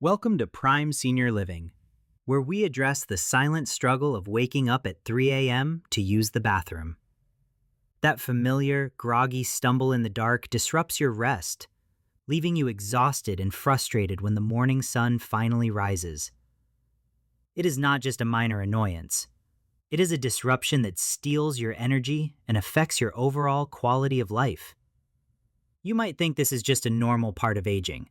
Welcome to Prime Senior Living, where we address the silent struggle of waking up at 3 a.m. to use the bathroom. That familiar, groggy stumble in the dark disrupts your rest, leaving you exhausted and frustrated when the morning sun finally rises. It is not just a minor annoyance. It is a disruption that steals your energy and affects your overall quality of life. You might think this is just a normal part of aging,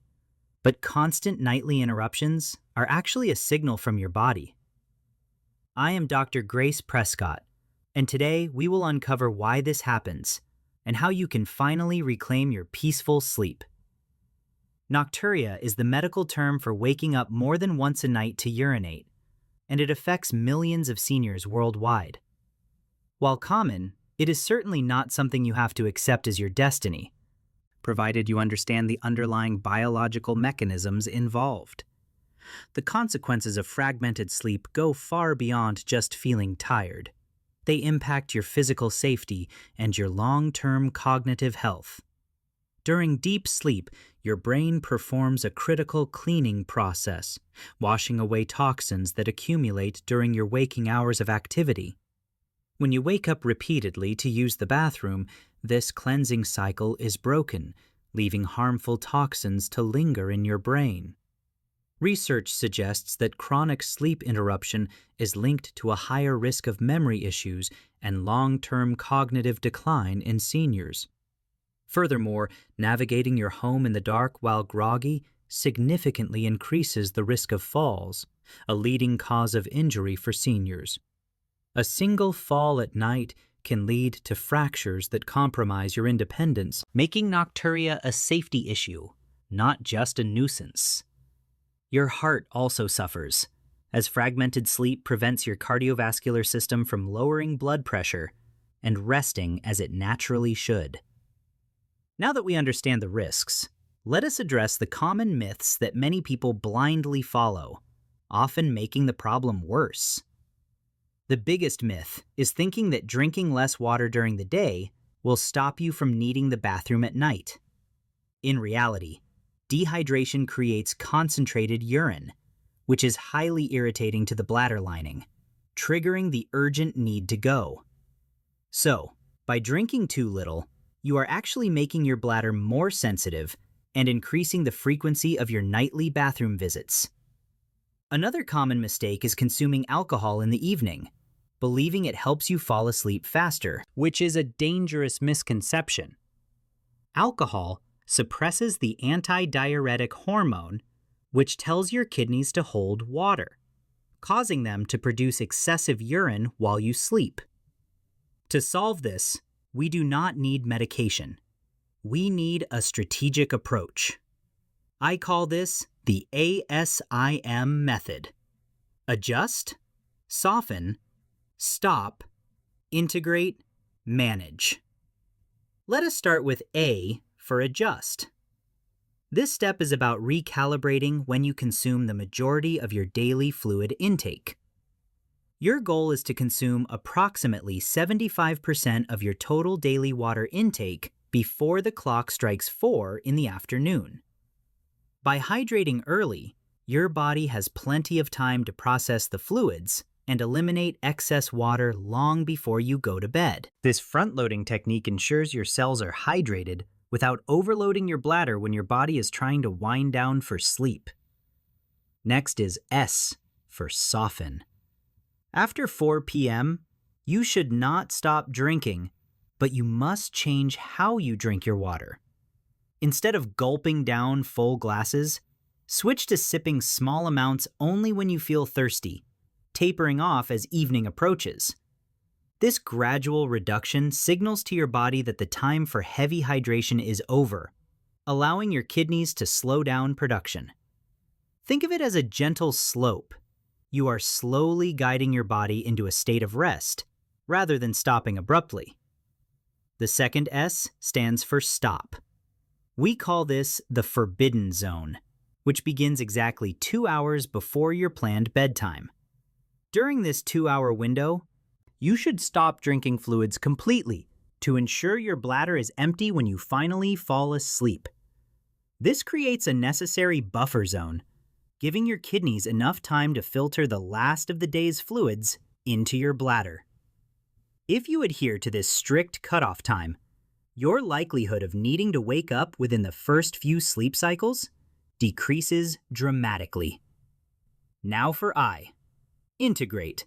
but constant nightly interruptions are actually a signal from your body. I am Dr. Grace Prescott, and today we will uncover why this happens and how you can finally reclaim your peaceful sleep. Nocturia is the medical term for waking up more than once a night to urinate, and it affects millions of seniors worldwide. While common, it is certainly not something you have to accept as your destiny, provided you understand the underlying biological mechanisms involved. The consequences of fragmented sleep go far beyond just feeling tired. They impact your physical safety and your long-term cognitive health. During deep sleep, your brain performs a critical cleaning process, washing away toxins that accumulate during your waking hours of activity. When you wake up repeatedly to use the bathroom, this cleansing cycle is broken, leaving harmful toxins to linger in your brain. Research suggests that chronic sleep interruption is linked to a higher risk of memory issues and long-term cognitive decline in seniors. Furthermore, navigating your home in the dark while groggy significantly increases the risk of falls, a leading cause of injury for seniors. A single fall at night can lead to fractures that compromise your independence, making nocturia a safety issue, not just a nuisance. Your heart also suffers, as fragmented sleep prevents your cardiovascular system from lowering blood pressure and resting as it naturally should. Now that we understand the risks, let us address the common myths that many people blindly follow, often making the problem worse. The biggest myth is thinking that drinking less water during the day will stop you from needing the bathroom at night. In reality, dehydration creates concentrated urine, which is highly irritating to the bladder lining, triggering the urgent need to go. So, by drinking too little, you are actually making your bladder more sensitive and increasing the frequency of your nightly bathroom visits. Another common mistake is consuming alcohol in the evening, believing it helps you fall asleep faster, which is a dangerous misconception. Alcohol suppresses the antidiuretic hormone, which tells your kidneys to hold water, causing them to produce excessive urine while you sleep. To solve this, we do not need medication. We need a strategic approach. I call this the ASIM Method. Adjust, soften, stop, integrate, manage. Let us start with A for adjust. This step is about recalibrating when you consume the majority of your daily fluid intake. Your goal is to consume approximately 75% of your total daily water intake before the clock strikes 4 in the afternoon. By hydrating early, your body has plenty of time to process the fluids and eliminate excess water long before you go to bed. This front-loading technique ensures your cells are hydrated without overloading your bladder when your body is trying to wind down for sleep. Next is S for soften. After 4 p.m., you should not stop drinking, but you must change how you drink your water. Instead of gulping down full glasses, switch to sipping small amounts only when you feel thirsty, tapering off as evening approaches. This gradual reduction signals to your body that the time for heavy hydration is over, allowing your kidneys to slow down production. Think of it as a gentle slope. You are slowly guiding your body into a state of rest, rather than stopping abruptly. The second S stands for stop. We call this the forbidden zone, which begins exactly 2 hours before your planned bedtime. During this 2-hour window, you should stop drinking fluids completely to ensure your bladder is empty when you finally fall asleep. This creates a necessary buffer zone, giving your kidneys enough time to filter the last of the day's fluids into your bladder. If you adhere to this strict cutoff time, your likelihood of needing to wake up within the first few sleep cycles decreases dramatically. Now for I, integrate.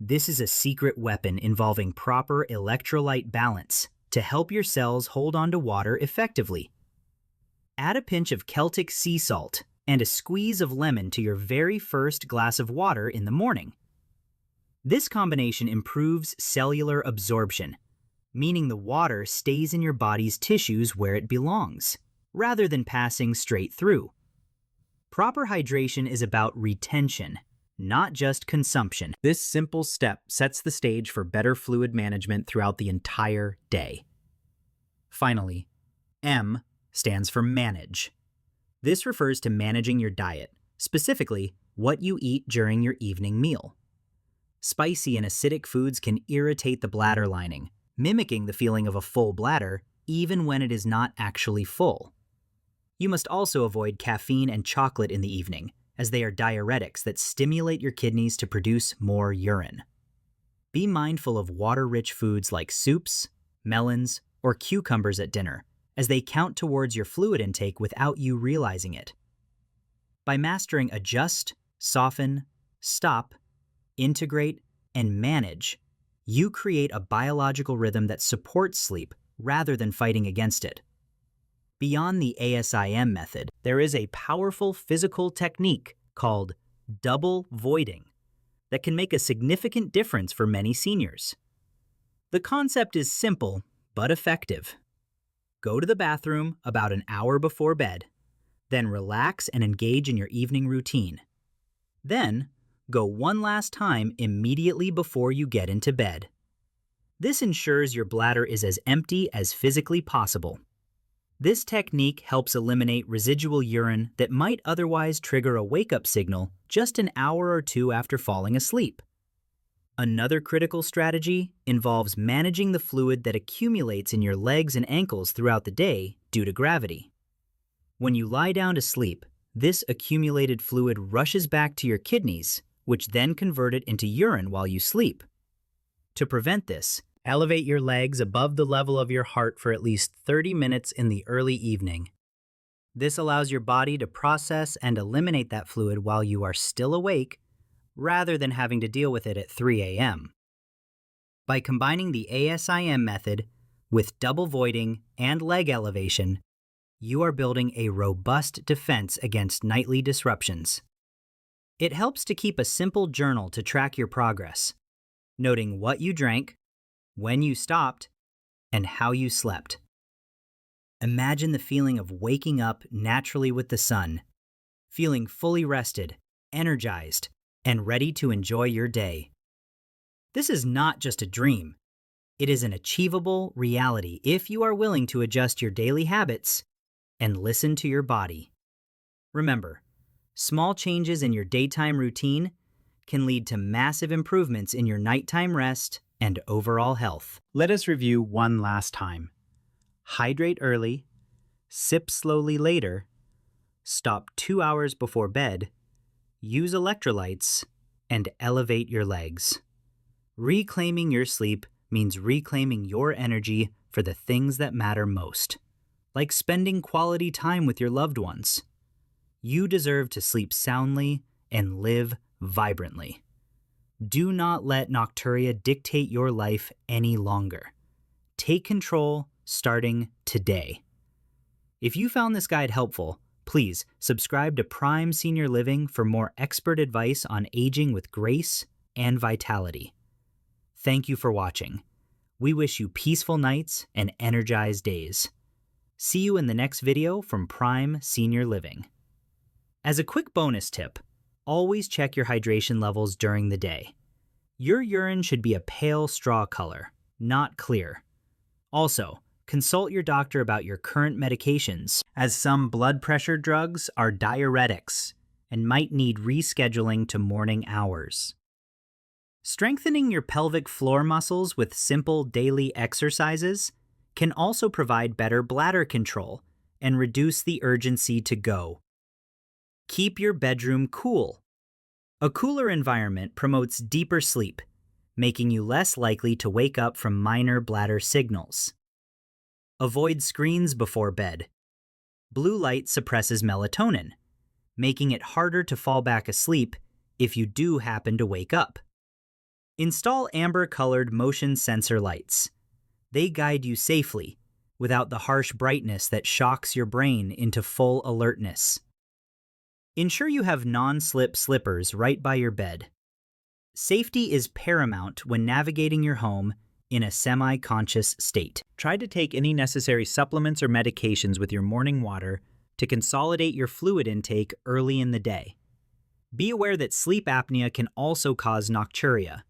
This is a secret weapon involving proper electrolyte balance to help your cells hold on to water effectively. Add a pinch of Celtic sea salt and a squeeze of lemon to your very first glass of water in the morning. This combination improves cellular absorption, meaning the water stays in your body's tissues where it belongs, rather than passing straight through. Proper hydration is about retention, not just consumption. This simple step sets the stage for better fluid management throughout the entire day. Finally, M stands for manage. This refers to managing your diet, specifically what you eat during your evening meal. Spicy and acidic foods can irritate the bladder lining, mimicking the feeling of a full bladder even when it is not actually full. You must also avoid caffeine and chocolate in the evening, as they are diuretics that stimulate your kidneys to produce more urine. Be mindful of water-rich foods like soups, melons, or cucumbers at dinner, as they count towards your fluid intake without you realizing it. By mastering adjust, soften, stop, integrate, and manage, you create a biological rhythm that supports sleep rather than fighting against it. Beyond the ASIM method, there is a powerful physical technique called double voiding that can make a significant difference for many seniors. The concept is simple but effective. Go to the bathroom about an hour before bed, then relax and engage in your evening routine. Then, go one last time immediately before you get into bed. This ensures your bladder is as empty as physically possible. This technique helps eliminate residual urine that might otherwise trigger a wake-up signal just an hour or two after falling asleep. Another critical strategy involves managing the fluid that accumulates in your legs and ankles throughout the day due to gravity. When you lie down to sleep, this accumulated fluid rushes back to your kidneys, which then convert it into urine while you sleep. To prevent this, elevate your legs above the level of your heart for at least 30 minutes in the early evening. This allows your body to process and eliminate that fluid while you are still awake, rather than having to deal with it at 3 a.m. By combining the ASIM method with double voiding and leg elevation, you are building a robust defense against nightly disruptions. It helps to keep a simple journal to track your progress, noting what you drank, when you stopped, and how you slept. Imagine the feeling of waking up naturally with the sun, feeling fully rested, energized, and ready to enjoy your day. This is not just a dream. It is an achievable reality if you are willing to adjust your daily habits and listen to your body. Remember, small changes in your daytime routine can lead to massive improvements in your nighttime rest and overall health. Let us review one last time. Hydrate early, sip slowly later, stop 2 hours before bed, use electrolytes, and elevate your legs. Reclaiming your sleep means reclaiming your energy for the things that matter most, like spending quality time with your loved ones. You deserve to sleep soundly and live vibrantly. Do not let Nocturia dictate your life any longer. Take control starting today. If you found this guide helpful, please subscribe to Prime Senior Living for more expert advice on aging with grace and vitality. Thank you for watching. We wish you peaceful nights and energized days. See you in the next video from Prime Senior Living. As a quick bonus tip, always check your hydration levels during the day. Your urine should be a pale straw color, not clear. Also, consult your doctor about your current medications, as some blood pressure drugs are diuretics and might need rescheduling to morning hours. Strengthening your pelvic floor muscles with simple daily exercises can also provide better bladder control and reduce the urgency to go. Keep your bedroom cool. A cooler environment promotes deeper sleep, making you less likely to wake up from minor bladder signals. Avoid screens before bed. Blue light suppresses melatonin, making it harder to fall back asleep if you do happen to wake up. Install amber-colored motion sensor lights. They guide you safely, without the harsh brightness that shocks your brain into full alertness. Ensure you have non-slip slippers right by your bed. Safety is paramount when navigating your home in a semi-conscious state. Try to take any necessary supplements or medications with your morning water to consolidate your fluid intake early in the day. Be aware that sleep apnea can also cause nocturia.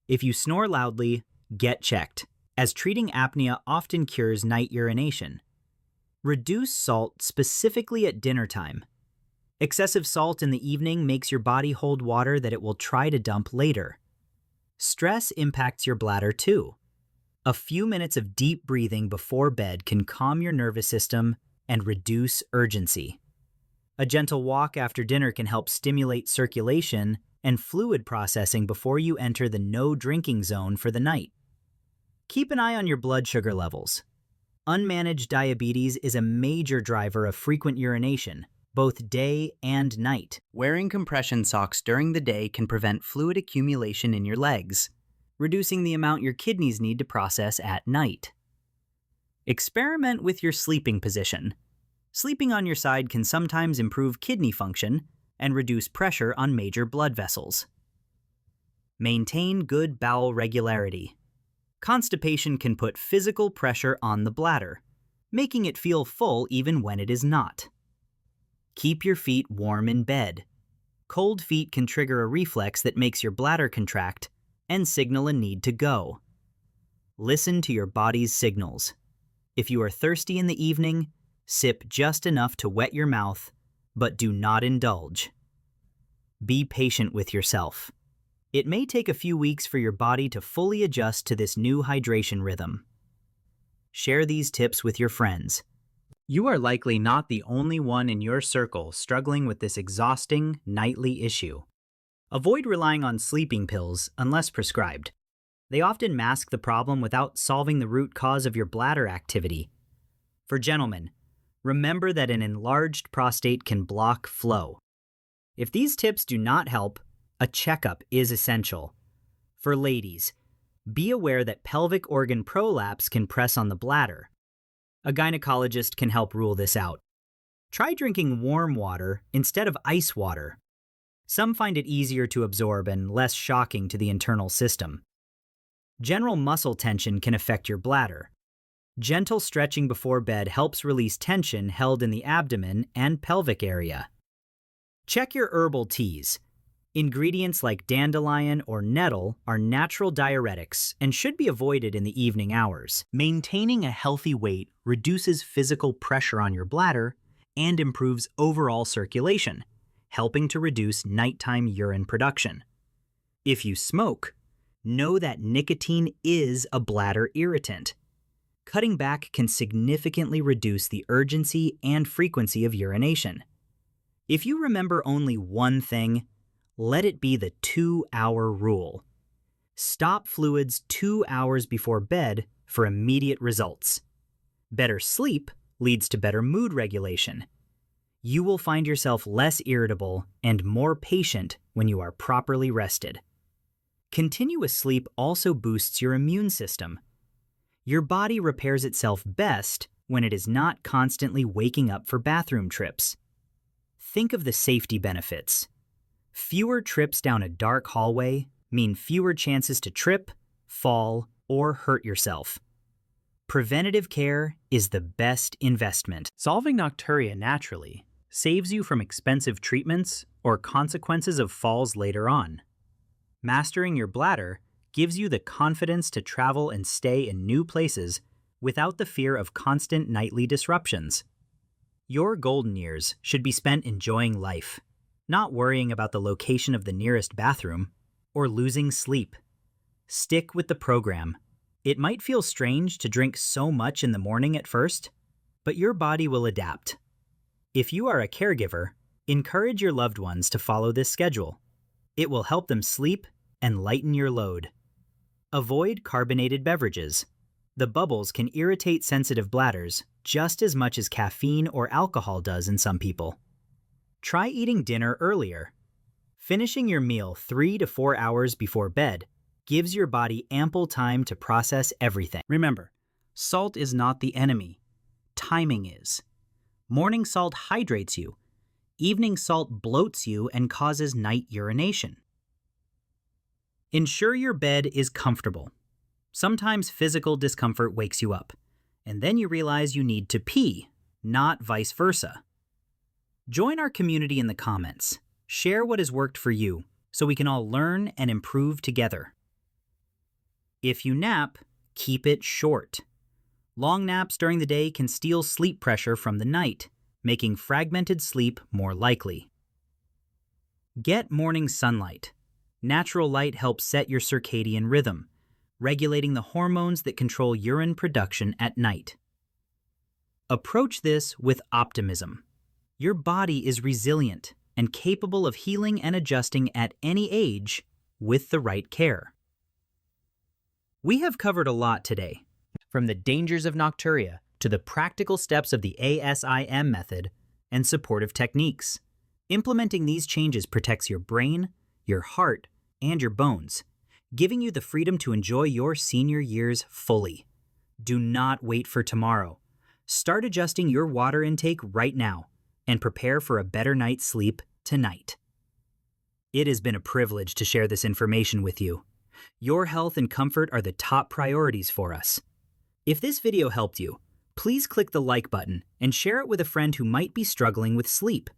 If you snore loudly, get checked, as treating apnea often cures night urination. Reduce salt specifically at dinner time. Excessive salt in the evening makes your body hold water that it will try to dump later. Stress impacts your bladder too. A few minutes of deep breathing before bed can calm your nervous system and reduce urgency. A gentle walk after dinner can help stimulate circulation and fluid processing before you enter the no drinking zone for the night. Keep an eye on your blood sugar levels. Unmanaged diabetes is a major driver of frequent urination, both day and night. Wearing compression socks during the day can prevent fluid accumulation in your legs, reducing the amount your kidneys need to process at night. Experiment with your sleeping position. Sleeping on your side can sometimes improve kidney function and reduce pressure on major blood vessels. Maintain good bowel regularity. Constipation can put physical pressure on the bladder, making it feel full even when it is not. Keep your feet warm in bed. Cold feet can trigger a reflex that makes your bladder contract and signal a need to go. Listen to your body's signals. If you are thirsty in the evening, sip just enough to wet your mouth, but do not indulge. Be patient with yourself. It may take a few weeks for your body to fully adjust to this new hydration rhythm. Share these tips with your friends. You are likely not the only one in your circle struggling with this exhausting nightly issue. Avoid relying on sleeping pills unless prescribed. They often mask the problem without solving the root cause of your bladder activity. For gentlemen, remember that an enlarged prostate can block flow. If these tips do not help, a checkup is essential. For ladies, be aware that pelvic organ prolapse can press on the bladder. A gynecologist can help rule this out. Try drinking warm water instead of ice water. Some find it easier to absorb and less shocking to the internal system. General muscle tension can affect your bladder. Gentle stretching before bed helps release tension held in the abdomen and pelvic area. Check your herbal teas. Ingredients like dandelion or nettle are natural diuretics and should be avoided in the evening hours. Maintaining a healthy weight reduces physical pressure on your bladder and improves overall circulation, helping to reduce nighttime urine production. If you smoke, know that nicotine is a bladder irritant. Cutting back can significantly reduce the urgency and frequency of urination. If you remember only one thing, let it be the 2-hour rule. Stop fluids 2 hours before bed for immediate results. Better sleep leads to better mood regulation. You will find yourself less irritable and more patient when you are properly rested. Continuous sleep also boosts your immune system. Your body repairs itself best when it is not constantly waking up for bathroom trips. Think of the safety benefits. Fewer trips down a dark hallway mean fewer chances to trip, fall, or hurt yourself. Preventative care is the best investment. Solving nocturia naturally saves you from expensive treatments or consequences of falls later on. Mastering your bladder gives you the confidence to travel and stay in new places without the fear of constant nightly disruptions. Your golden years should be spent enjoying life, not worrying about the location of the nearest bathroom or losing sleep. Stick with the program. It might feel strange to drink so much in the morning at first, but your body will adapt. If you are a caregiver, Encourage your loved ones to follow this schedule. It will help them sleep and lighten your load. Avoid carbonated beverages. The bubbles can irritate sensitive bladders just as much as caffeine or alcohol does in some people. Try eating dinner earlier. Finishing your meal 3 to 4 hours before bed gives your body ample time to process everything. Remember, salt is not the enemy. Timing is. Morning salt hydrates you. Evening salt bloats you and causes night urination. Ensure your bed is comfortable. Sometimes physical discomfort wakes you up, and then you realize you need to pee, not vice versa. Join our community in the comments. Share what has worked for you so we can all learn and improve together. If you nap, keep it short. Long naps during the day can steal sleep pressure from the night, making fragmented sleep more likely. Get morning sunlight. Natural light helps set your circadian rhythm, regulating the hormones that control urine production at night. Approach this with optimism. Your body is resilient and capable of healing and adjusting at any age with the right care. We have covered a lot today, from the dangers of Nocturia to the practical steps of the ASIM method and supportive techniques. Implementing these changes protects your brain, your heart, and your bones, giving you the freedom to enjoy your senior years fully. Do not wait for tomorrow. Start adjusting your water intake right now and prepare for a better night's sleep tonight. It has been a privilege to share this information with you. Your health and comfort are the top priorities for us. If this video helped you, please click the like button and share it with a friend who might be struggling with sleep.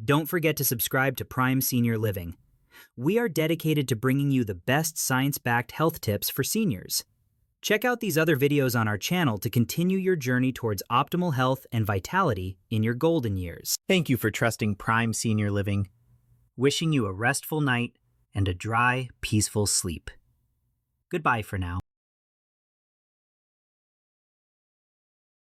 Don't forget to subscribe to Prime Senior Living. We are dedicated to bringing you the best science-backed health tips for seniors. Check out these other videos on our channel to continue your journey towards optimal health and vitality in your golden years. Thank you for trusting Prime Senior Living. Wishing you a restful night and a dry, peaceful sleep. Goodbye for now.